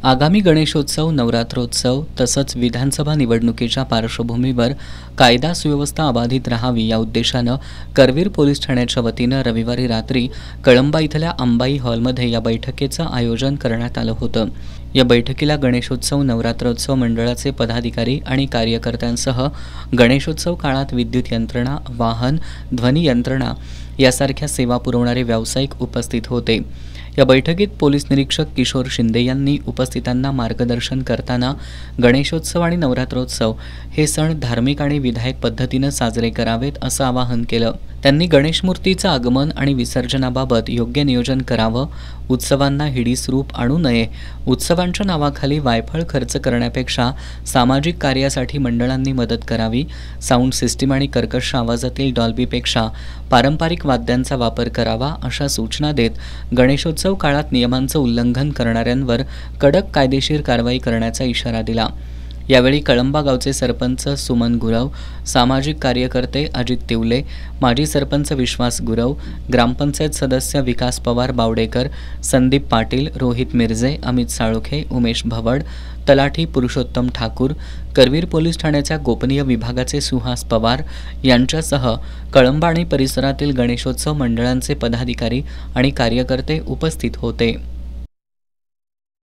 आगामी गणेशोत्सव, नवरात्रोत्सव तसंच विधानसभा निवडणुकीच्या पार्श्वभूमीवर कायदा सुव्यवस्था अबाधित राहावी या उद्देशानं करवीर पोलीस ठाण्याच्या वतीनं रविवारी रात्री कळंबा इथल्या अंबाई हॉलमध्ये या बैठकीचं आयोजन करण्यात आलं होतं। या बैठकीला गणेशोत्सव, नवरात्रोत्सव मंडळाचे पदाधिकारी आणि कार्यकर्त्यांसह गणेशोत्सव काळात विद्युत यंत्रणा, वाहन, ध्वनी यंत्रणा यासारख्या सेवा पुरवणारे व्यावसायिक उपस्थित होते। या बैठकीत पोलीस निरीक्षक किशोर शिंदे यांनी उपस्थितांना मार्गदर्शन करताना गणेशोत्सव आणि नवरात्रोत्सव हे सण धार्मिक आणि विधायक पद्धतीनं साजरे करावेत असं आवाहन केलं। त्यांनी गणेश मूर्तीचं आगमन आणि विसर्जनाबाबत योग्य नियोजन करावं, उत्सवांना हिडीस रूप आणू नये, उत्सवांच्या नावाखाली वायफळ खर्च करण्यापेक्षा सामाजिक कार्यासाठी मंडळांनी मदत करावी, साऊंड सिस्टीम आणि कर्कश आवाजातील डॉल्बीपेक्षा पारंपरिक वाद्यांचा वापर करावा अशा सूचना देत गणेशोत्सव काळात नियमांचं उल्लंघन करणाऱ्यांवर कडक कायदेशीर कारवाई करण्याचा इशारा दिला। यावेळी कळंबा गावचे सरपंच सुमन गुरव, सामाजिक कार्यकर्ते अजित तिवले, माजी सरपंच विश्वास गुरव, ग्रामपंचायत सदस्य विकास पवार बावडेकर, संदीप पाटील, रोहित मिर्जे, अमित साळुखे, उमेश भवड, तलाठी पुरुषोत्तम ठाकूर, करवीर पोलीस ठाण्याच्या गोपनीय विभागाचे सुहास पवार यांच्यासह कळंबा आणि परिसरातील गणेशोत्सव मंडळांचे पदाधिकारी आणि कार्यकर्ते उपस्थित होते।